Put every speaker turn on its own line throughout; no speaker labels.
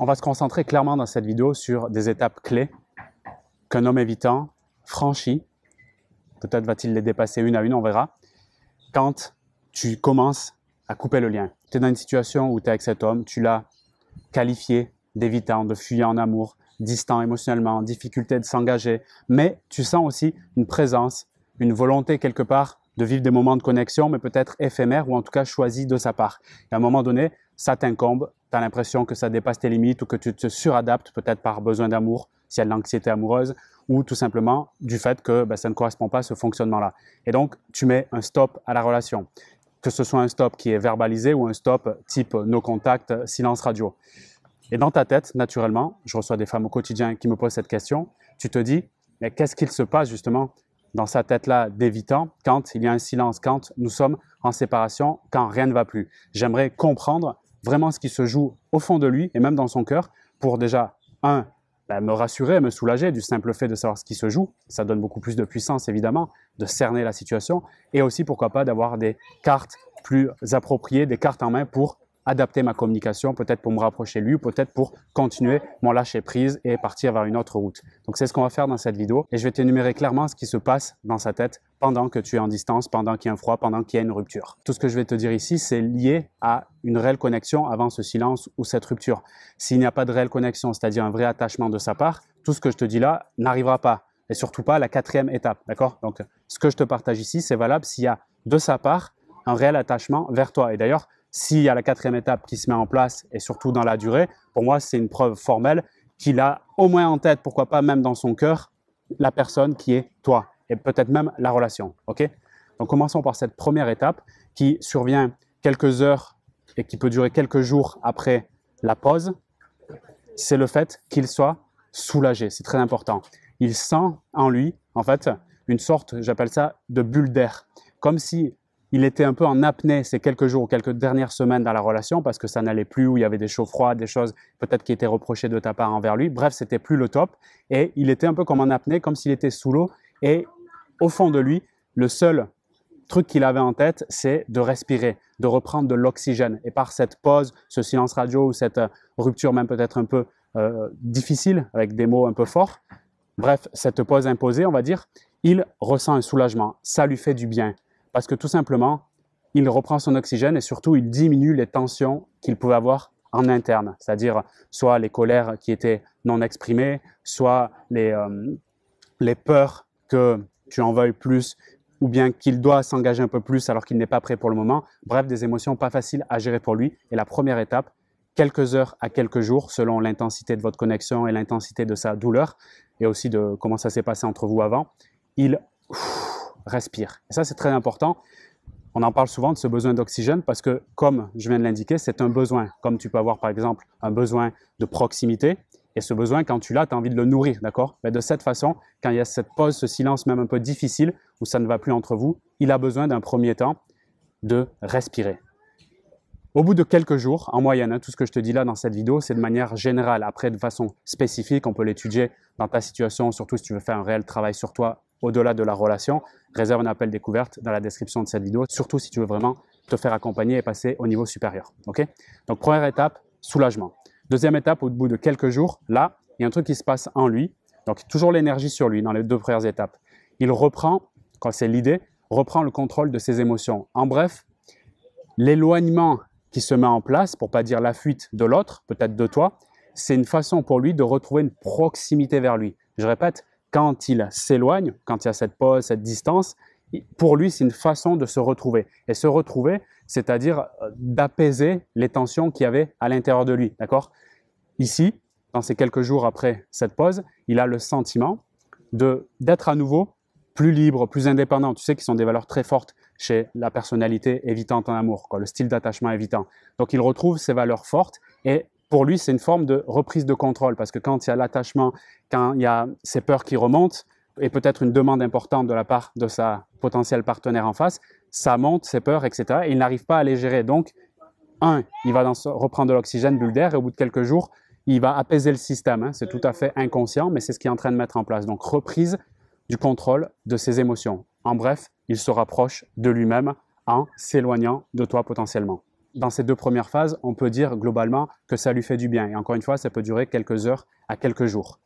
On va se concentrer clairement dans cette vidéo sur des étapes clés qu'un homme évitant franchit. Peut-être va-t-il les dépasser une à une, on verra. Quand tu commences à couper le lien. Tu es dans une situation où tu es avec cet homme, tu l'as qualifié d'évitant, de fuyant en amour, distant émotionnellement, difficulté de s'engager, mais tu sens aussi une présence, une volonté quelque part de vivre des moments de connexion, mais peut-être éphémères ou en tout cas choisis de sa part. Et à un moment donné, ça t'incombe, tu as l'impression que ça dépasse tes limites ou que tu te suradaptes peut-être par besoin d'amour, s'il y a de l'anxiété amoureuse, ou tout simplement du fait que ça ne correspond pas à ce fonctionnement-là. Et donc, tu mets un stop à la relation. Que ce soit un stop qui est verbalisé ou un stop type no contact, silence radio. Et dans ta tête, naturellement, je reçois des femmes au quotidien qui me posent cette question, tu te dis, mais qu'est-ce qu'il se passe justement dans sa tête-là d'évitant quand il y a un silence, quand nous sommes en séparation, quand rien ne va plus. J'aimerais comprendre vraiment ce qui se joue au fond de lui et même dans son cœur pour déjà, me rassurer, me soulager du simple fait de savoir ce qui se joue. Ça donne beaucoup plus de puissance, évidemment, de cerner la situation et aussi, pourquoi pas, d'avoir des cartes plus appropriées, des cartes en main pour adapter ma communication, peut-être pour me rapprocher de lui, ou peut-être pour continuer mon lâcher-prise et partir vers une autre route. Donc, c'est ce qu'on va faire dans cette vidéo et je vais t'énumérer clairement ce qui se passe dans sa tête pendant que tu es en distance, pendant qu'il y a un froid, pendant qu'il y a une rupture. Tout ce que je vais te dire ici, c'est lié à une réelle connexion avant ce silence ou cette rupture. S'il n'y a pas de réelle connexion, c'est-à-dire un vrai attachement de sa part, tout ce que je te dis là n'arrivera pas. Et surtout pas la quatrième étape, d'accord? Donc, ce que je te partage ici, c'est valable s'il y a de sa part un réel attachement vers toi. Et d'ailleurs, s'il y a la quatrième étape qui se met en place et surtout dans la durée, pour moi, c'est une preuve formelle qu'il a au moins en tête, pourquoi pas même dans son cœur, la personne qui est toi et peut-être même la relation. Ok? Donc, commençons par cette première étape qui survient quelques heures et qui peut durer quelques jours après la pause. C'est le fait qu'il soit soulagé. C'est très important. Il sent en lui, en fait, une sorte, j'appelle ça, de bulle d'air. Comme si il était un peu en apnée ces quelques jours ou quelques dernières semaines dans la relation parce que ça n'allait plus, où il y avait des chauds froids, des choses peut-être qui étaient reprochées de ta part envers lui. Bref, c'était plus le top. Et il était un peu comme en apnée, comme s'il était sous l'eau. Et au fond de lui, le seul truc qu'il avait en tête, c'est de respirer, de reprendre de l'oxygène. Et par cette pause, ce silence radio ou cette rupture même peut-être un peu difficile, avec des mots un peu forts, bref, cette pause imposée, on va dire, il ressent un soulagement. Ça lui fait du bien. Parce que tout simplement, il reprend son oxygène et surtout, il diminue les tensions qu'il pouvait avoir en interne. C'est-à-dire soit les colères qui étaient non exprimées, soit les peurs que tu en veuilles plus ou bien qu'il doit s'engager un peu plus alors qu'il n'est pas prêt pour le moment. Bref, des émotions pas faciles à gérer pour lui. Et la première étape, quelques heures à quelques jours, selon l'intensité de votre connexion et l'intensité de sa douleur, et aussi de comment ça s'est passé entre vous avant, il respire. Et ça, c'est très important. On en parle souvent de ce besoin d'oxygène parce que, comme je viens de l'indiquer, c'est un besoin. Comme tu peux avoir, par exemple, un besoin de proximité. Et ce besoin, quand tu l'as, tu as envie de le nourrir, d'accord? Mais de cette façon, quand il y a cette pause, ce silence même un peu difficile, où ça ne va plus entre vous, il a besoin d'un premier temps de respirer. Au bout de quelques jours, en moyenne, tout ce que je te dis là dans cette vidéo, c'est de manière générale. Après, de façon spécifique, on peut l'étudier dans ta situation, surtout si tu veux faire un réel travail sur toi au-delà de la relation. Réserve un appel découverte dans la description de cette vidéo, surtout si tu veux vraiment te faire accompagner et passer au niveau supérieur. Okay? Donc, première étape, soulagement. Deuxième étape, au bout de quelques jours, là, il y a un truc qui se passe en lui. Donc, toujours l'énergie sur lui dans les deux premières étapes. Il reprend, quand c'est l'idée, reprend le contrôle de ses émotions. En bref, l'éloignement qui se met en place, pour ne pas dire la fuite de l'autre, peut-être de toi, c'est une façon pour lui de retrouver une proximité vers lui. Je répète, quand il s'éloigne, quand il y a cette pause, cette distance, pour lui, c'est une façon de se retrouver. Et se retrouver, c'est-à-dire d'apaiser les tensions qu'il y avait à l'intérieur de lui. D'accord? Ici, dans ces quelques jours après cette pause, il a le sentiment d'être à nouveau plus libre, plus indépendant. Tu sais qu'ils sont des valeurs très fortes chez la personnalité évitante en amour, quoi, le style d'attachement évitant. Donc, il retrouve ces valeurs fortes et pour lui, c'est une forme de reprise de contrôle parce que quand il y a l'attachement, quand il y a ces peurs qui remontent et peut-être une demande importante de la part de sa potentielle partenaire en face, ça monte, ces peurs, etc. et il n'arrive pas à les gérer. Donc, il va reprendre de l'oxygène, bulle d'air et au bout de quelques jours, il va apaiser le système. Hein. C'est tout à fait inconscient, mais c'est ce qu'il est en train de mettre en place. Donc, reprise du contrôle de ses émotions. En bref, il se rapproche de lui-même en s'éloignant de toi potentiellement. dans ces 2 premières phases, on peut dire globalement que ça lui fait du bien. Et encore une fois, ça peut durer quelques heures à quelques jours.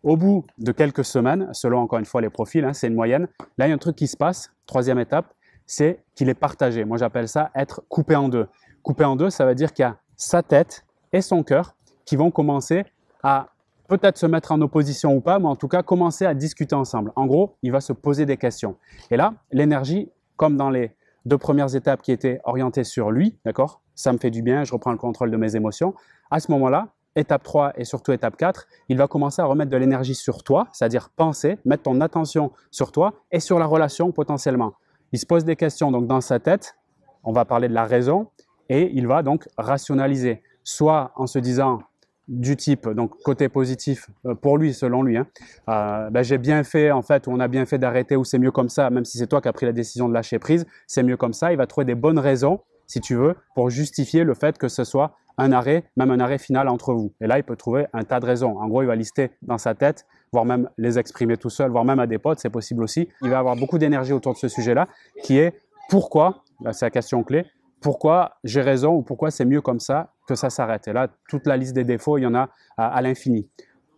Au bout de quelques semaines, selon encore une fois les profils, hein, c'est une moyenne, là il y a un truc qui se passe, 3e étape, c'est qu'il est partagé. Moi j'appelle ça être coupé en 2. Coupé en 2, ça veut dire qu'il y a sa tête et son cœur qui vont commencer à peut-être se mettre en opposition ou pas, mais en tout cas commencer à discuter ensemble. En gros, il va se poser des questions. Et là, l'énergie, comme dans les 2 premières étapes qui étaient orientées sur lui, d'accord, ça me fait du bien, je reprends le contrôle de mes émotions, à ce moment-là, étape 3 et surtout étape 4, il va commencer à remettre de l'énergie sur toi, c'est-à-dire penser, mettre ton attention sur toi et sur la relation potentiellement. Il se pose des questions donc dans sa tête, on va parler de la raison, et il va donc rationaliser, soit en se disant du type, donc côté positif pour lui, selon lui, hein, j'ai bien fait en fait, ou on a bien fait d'arrêter, ou c'est mieux comme ça, même si c'est toi qui as pris la décision de lâcher prise, c'est mieux comme ça. Il va trouver des bonnes raisons, si tu veux, pour justifier le fait que ce soit un arrêt, même un arrêt final entre vous. Et là, il peut trouver un tas de raisons. En gros, il va lister dans sa tête, voire même les exprimer tout seul, voire même à des potes, c'est possible aussi. Il va avoir beaucoup d'énergie autour de ce sujet-là, qui est pourquoi, là c'est la question clé, pourquoi j'ai raison ou pourquoi c'est mieux comme ça que ça s'arrête. Et là, toute la liste des défauts, il y en a à l'infini.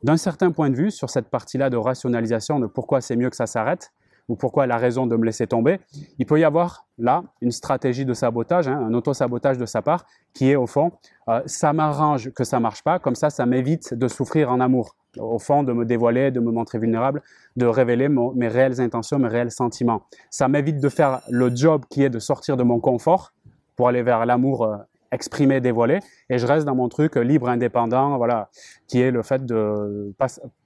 D'un certain point de vue, sur cette partie-là de rationalisation de pourquoi c'est mieux que ça s'arrête, ou pourquoi elle a raison de me laisser tomber, il peut y avoir là une stratégie de sabotage, hein, un auto-sabotage de sa part, qui est au fond, ça m'arrange que ça ne marche pas, comme ça m'évite de souffrir en amour. Au fond, de me dévoiler, de me montrer vulnérable, de révéler mes réelles intentions, mes réels sentiments. Ça m'évite de faire le job qui est de sortir de mon confort pour aller vers l'amour exprimé, dévoilé, et je reste dans mon truc libre, indépendant, voilà, qui est le fait de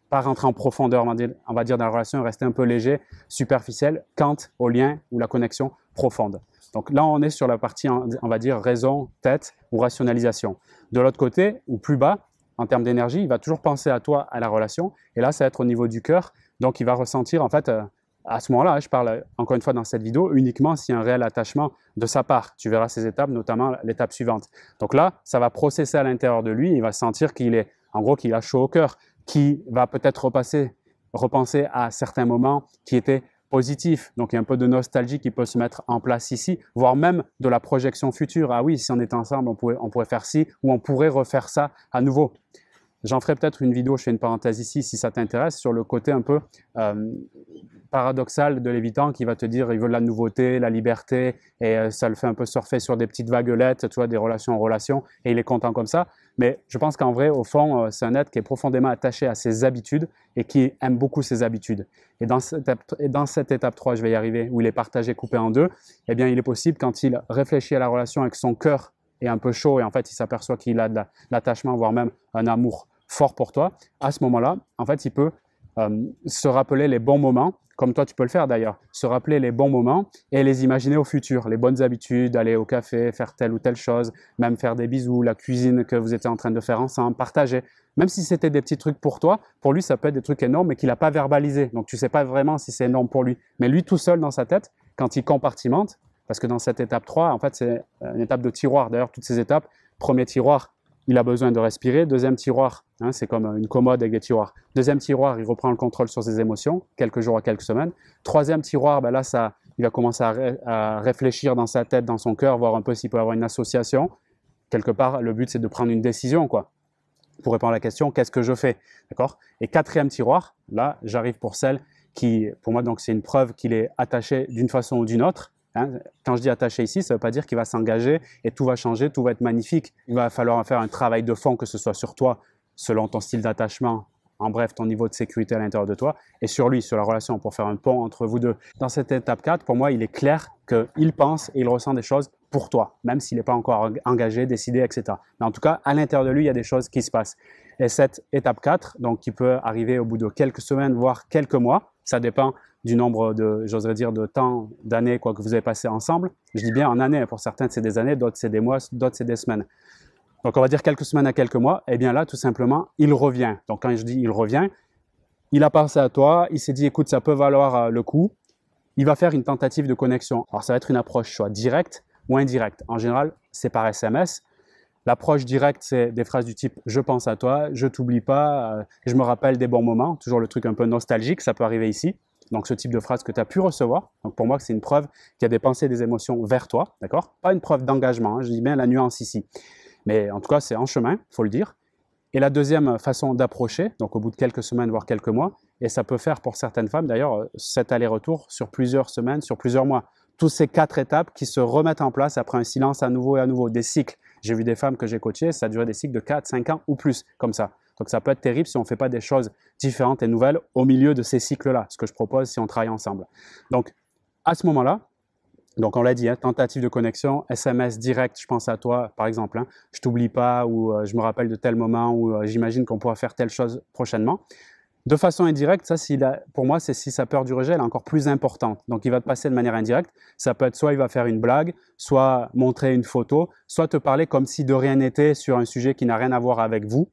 pas rentrer en profondeur, on va dire, dans la relation, et rester un peu léger, superficiel, quant au lien ou la connexion profonde. Donc là, on est sur la partie, on va dire, raison, tête ou rationalisation. De l'autre côté, ou plus bas, en termes d'énergie, il va toujours penser à toi, à la relation, et là, ça va être au niveau du cœur, donc il va ressentir, en fait, à ce moment-là, je parle encore une fois dans cette vidéo, uniquement s'il y a un réel attachement de sa part. Tu verras ces étapes, notamment l'étape suivante. Donc là, ça va processer à l'intérieur de lui, il va sentir qu'il est, en gros, qu'il a chaud au cœur, qui va peut-être repenser à certains moments qui étaient positifs. Donc, il y a un peu de nostalgie qui peut se mettre en place ici, voire même de la projection future. Ah oui, si on était ensemble, on pourrait faire ci, ou on pourrait refaire ça à nouveau. J'en ferai peut-être une vidéo, je fais une parenthèse ici, si ça t'intéresse, sur le côté un peu paradoxal de l'évitant qui va te dire il veut de la nouveauté, la liberté, et ça le fait un peu surfer sur des petites vaguelettes, tu vois, des relations en relation, et il est content comme ça. Mais je pense qu'en vrai, au fond, c'est un être qui est profondément attaché à ses habitudes et qui aime beaucoup ses habitudes. Et dans cette étape 3, je vais y arriver, où il est partagé, coupé en 2, eh bien, il est possible, quand il réfléchit à la relation avec son cœur est un peu chaud, et en fait, il s'aperçoit qu'il a de l'attachement, voire même un amour fort pour toi, à ce moment-là, en fait, il peut se rappeler les bons moments, comme toi tu peux le faire d'ailleurs, se rappeler les bons moments et les imaginer au futur, les bonnes habitudes, aller au café, faire telle ou telle chose, même faire des bisous, la cuisine que vous étiez en train de faire ensemble, partager. Même si c'était des petits trucs pour toi, pour lui ça peut être des trucs énormes mais qu'il n'a pas verbalisé, donc tu ne sais pas vraiment si c'est énorme pour lui. Mais lui tout seul dans sa tête, quand il compartimente, parce que dans cette étape 3, en fait c'est une étape de tiroir, d'ailleurs toutes ces étapes, premier tiroir, il a besoin de respirer. Deuxième tiroir, hein, c'est comme une commode avec des tiroirs. Deuxième tiroir, il reprend le contrôle sur ses émotions, quelques jours à quelques semaines. Troisième tiroir, ben là, il va commencer à réfléchir dans sa tête, dans son cœur, voir un peu s'il peut avoir une association. Quelque part, le but, c'est de prendre une décision, quoi, pour répondre à la question, qu'est-ce que je fais, d'accord? Et quatrième tiroir, là, j'arrive pour celle qui, pour moi, donc c'est une preuve qu'il est attaché d'une façon ou d'une autre. Hein, quand je dis attaché ici, ça ne veut pas dire qu'il va s'engager et tout va changer, tout va être magnifique. Il va falloir faire un travail de fond, que ce soit sur toi, selon ton style d'attachement, en bref, ton niveau de sécurité à l'intérieur de toi, et sur lui, sur la relation, pour faire un pont entre vous deux. Dans cette étape 4, pour moi, il est clair qu'il pense et il ressent des choses pour toi, même s'il n'est pas encore engagé, décidé, etc. Mais en tout cas, à l'intérieur de lui, il y a des choses qui se passent. Et cette étape 4, donc qui peut arriver au bout de quelques semaines, voire quelques mois, ça dépend du nombre de, j'oserais dire, de temps, d'années quoi, que vous avez passé ensemble. Je dis bien en années, pour certains c'est des années, d'autres c'est des mois, d'autres c'est des semaines. Donc on va dire quelques semaines à quelques mois, et bien là tout simplement, il revient. Donc quand je dis il revient, il a pensé à toi, il s'est dit écoute ça peut valoir le coup, il va faire une tentative de connexion. Alors ça va être une approche soit directe ou indirecte. En général c'est par SMS. L'approche directe, c'est des phrases du type « je pense à toi »,« je t'oublie pas »,« je me rappelle des bons moments », toujours le truc un peu nostalgique, ça peut arriver ici. donc ce type de phrase que tu as pu recevoir. Donc pour moi, c'est une preuve qu'il y a des pensées et des émotions vers toi, d'accord? Pas une preuve d'engagement, hein, je dis bien la nuance ici. Mais en tout cas, c'est en chemin, il faut le dire. Et la deuxième façon d'approcher, donc au bout de quelques semaines, voire quelques mois, et ça peut faire pour certaines femmes d'ailleurs cet aller-retour sur plusieurs semaines, sur plusieurs mois. Tous ces 4 étapes qui se remettent en place après un silence à nouveau et à nouveau, des cycles. J'ai vu des femmes que j'ai coachées, ça a duré des cycles de 4, 5 ans ou plus, comme ça. Donc ça peut être terrible si on ne fait pas des choses différentes et nouvelles au milieu de ces cycles-là, ce que je propose si on travaille ensemble. Donc à ce moment-là, donc on l'a dit, hein, tentative de connexion, SMS direct, je pense à toi par exemple, hein, je t'oublie pas ou je me rappelle de tel moment ou j'imagine qu'on pourra faire telle chose prochainement. De façon indirecte, ça, pour moi, c'est si sa peur du rejet elle est encore plus importante. Donc, il va te passer de manière indirecte. Ça peut être soit il va faire une blague, soit montrer une photo, soit te parler comme si de rien n'était sur un sujet qui n'a rien à voir avec vous.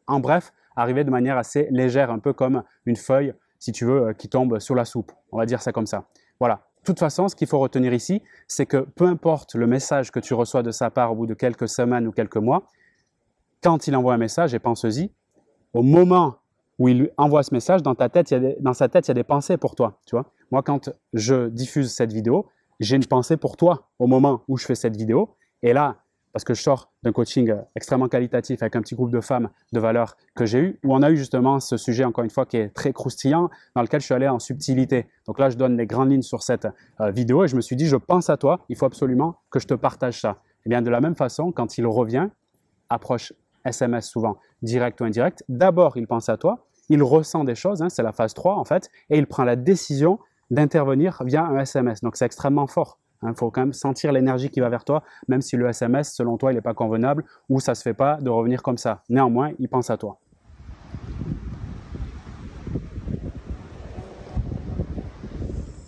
En bref, arriver de manière assez légère, un peu comme une feuille, si tu veux, qui tombe sur la soupe. On va dire ça comme ça. Voilà. De toute façon, ce qu'il faut retenir ici, c'est que peu importe le message que tu reçois de sa part au bout de quelques semaines ou quelques mois, quand il envoie un message, et pense-y, au moment où il lui envoie ce message, dans sa tête, il y a des pensées pour toi. Tu vois? Moi, quand je diffuse cette vidéo, j'ai une pensée pour toi au moment où je fais cette vidéo. Et là, parce que je sors d'un coaching extrêmement qualitatif avec un petit groupe de femmes de valeur que j'ai eu, où on a eu justement ce sujet, encore une fois, qui est très croustillant, dans lequel je suis allé en subtilité. Donc là, je donne les grandes lignes sur cette vidéo et je me suis dit, je pense à toi, il faut absolument que je te partage ça. Et bien, de la même façon, quand il revient, approche SMS souvent, direct ou indirect, d'abord, il pense à toi, il ressent des choses, hein, c'est la phase 3 en fait, et il prend la décision d'intervenir via un SMS. Donc c'est extrêmement fort. Il faut quand même sentir l'énergie qui va vers toi, même si le SMS, selon toi, il n'est pas convenable ou ça ne se fait pas de revenir comme ça. Néanmoins, il pense à toi.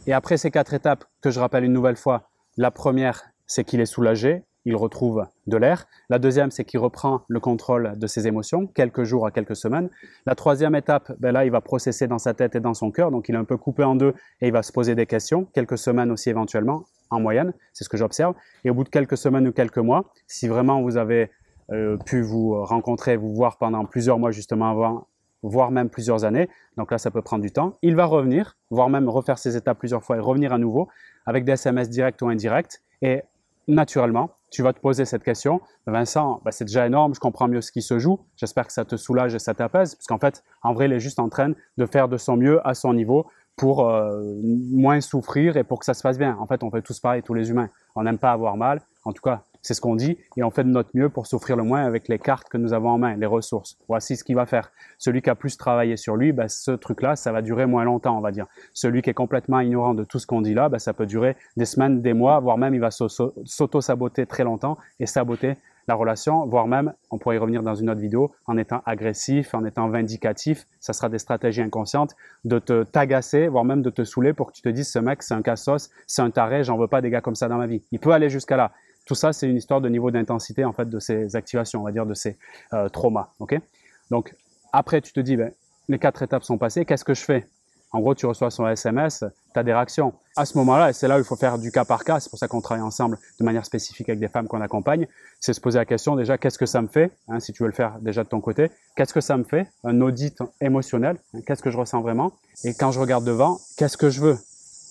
Et après ces 4 étapes que je rappelle une nouvelle fois, la première, c'est qu'il est soulagé, il retrouve de l'air. La deuxième, c'est qu'il reprend le contrôle de ses émotions, quelques jours à quelques semaines. La troisième étape, ben là, il va processer dans sa tête et dans son cœur, donc il est un peu coupé en deux et il va se poser des questions, quelques semaines aussi éventuellement, en moyenne, c'est ce que j'observe. Et au bout de quelques semaines ou quelques mois, si vraiment vous avez pu vous rencontrer, vous voir pendant plusieurs mois justement avant, voire même plusieurs années, donc là ça peut prendre du temps, il va revenir, voire même refaire ces étapes plusieurs fois et revenir à nouveau avec des SMS directs ou indirects et naturellement, tu vas te poser cette question. Vincent, c'est déjà énorme, je comprends mieux ce qui se joue. J'espère que ça te soulage et ça t'apaise, parce qu'en fait, en vrai, il est juste en train de faire de son mieux à son niveau pour moins souffrir et pour que ça se passe bien. En fait, on fait tous pareil, tous les humains. On n'aime pas avoir mal, en tout cas, c'est ce qu'on dit, et on fait de notre mieux pour souffrir le moins avec les cartes que nous avons en main, les ressources. Voici ce qu'il va faire. Celui qui a plus travaillé sur lui, ce truc-là, ça va durer moins longtemps, on va dire. Celui qui est complètement ignorant de tout ce qu'on dit là, ça peut durer des semaines, des mois, voire même il va s'auto-saboter très longtemps et saboter la relation, voire même, on pourrait y revenir dans une autre vidéo, en étant agressif, en étant vindicatif, ça sera des stratégies inconscientes, de te t'agacer, voire même de te saouler pour que tu te dises, ce mec, c'est un cassos, c'est un taré, j'en veux pas des gars comme ça dans ma vie. Il peut aller jusqu'à là. Tout ça, c'est une histoire de niveau d'intensité, en fait, de ces activations, on va dire, de ces traumas, ok? Donc, après, tu te dis, les 4 étapes sont passées, qu'est-ce que je fais? En gros, tu reçois son SMS, tu as des réactions. À ce moment-là, et c'est là où il faut faire du cas par cas, c'est pour ça qu'on travaille ensemble de manière spécifique avec des femmes qu'on accompagne, c'est se poser la question déjà, qu'est-ce que ça me fait, hein, si tu veux le faire déjà de ton côté, qu'est-ce que ça me fait, un audit émotionnel, hein, qu'est-ce que je ressens vraiment, et quand je regarde devant, qu'est-ce que je veux,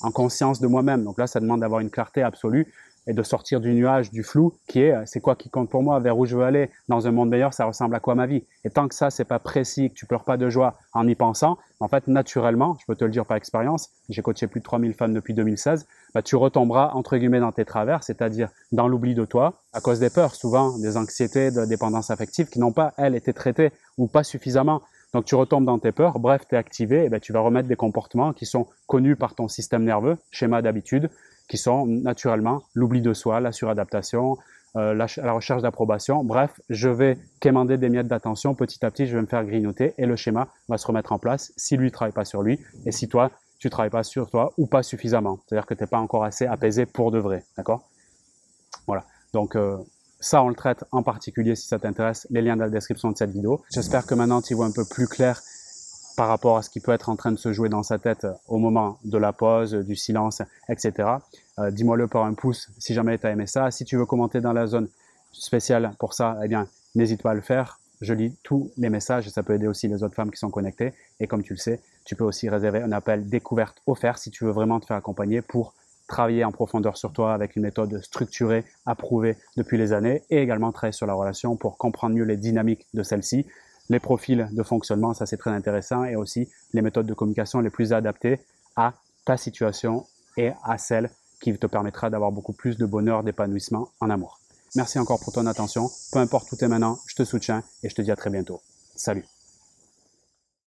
en conscience de moi-même. Donc là, ça demande d'avoir une clarté absolue et de sortir du nuage, du flou, qui est, c'est quoi qui compte pour moi, vers où je veux aller, dans un monde meilleur, ça ressemble à quoi ma vie. Et tant que ça, c'est pas précis, que tu pleures pas de joie en y pensant, en fait, naturellement, je peux te le dire par expérience, j'ai coaché plus de 3000 femmes depuis 2016, tu retomberas, entre guillemets, dans tes travers, c'est-à-dire dans l'oubli de toi, à cause des peurs, souvent, des anxiétés, de dépendance affective, qui n'ont pas, elles, été traitées, ou pas suffisamment. Donc, tu retombes dans tes peurs, bref, tu es activé, et tu vas remettre des comportements qui sont connus par ton système nerveux, schéma d'habitude, qui sont naturellement l'oubli de soi, la suradaptation, la recherche d'approbation. Bref, je vais quémander des miettes d'attention. Petit à petit, je vais me faire grignoter et le schéma va se remettre en place si lui ne travaille pas sur lui et si toi, tu ne travailles pas sur toi ou pas suffisamment. C'est-à-dire que tu n'es pas encore assez apaisé pour de vrai. D'accord? Voilà. Donc, ça, on le traite en particulier si ça t'intéresse. Les liens dans la description de cette vidéo. J'espère que maintenant, tu vois un peu plus clair par rapport à ce qui peut être en train de se jouer dans sa tête au moment de la pause, du silence, etc. Dis-moi-le par un pouce si jamais tu as aimé ça. Si tu veux commenter dans la zone spéciale pour ça, eh bien, n'hésite pas à le faire. je lis tous les messages et ça peut aider aussi les autres femmes qui sont connectées. Et comme tu le sais, tu peux aussi réserver un appel découverte offert si tu veux vraiment te faire accompagner pour travailler en profondeur sur toi avec une méthode structurée, approuvée depuis les années et également travailler sur la relation pour comprendre mieux les dynamiques de celle-ci, les profils de fonctionnement, ça c'est très intéressant, et aussi les méthodes de communication les plus adaptées à ta situation et à celle qui te permettra d'avoir beaucoup plus de bonheur, d'épanouissement en amour. Merci encore pour ton attention. Peu importe où tu es maintenant, je te soutiens et je te dis à très bientôt. Salut!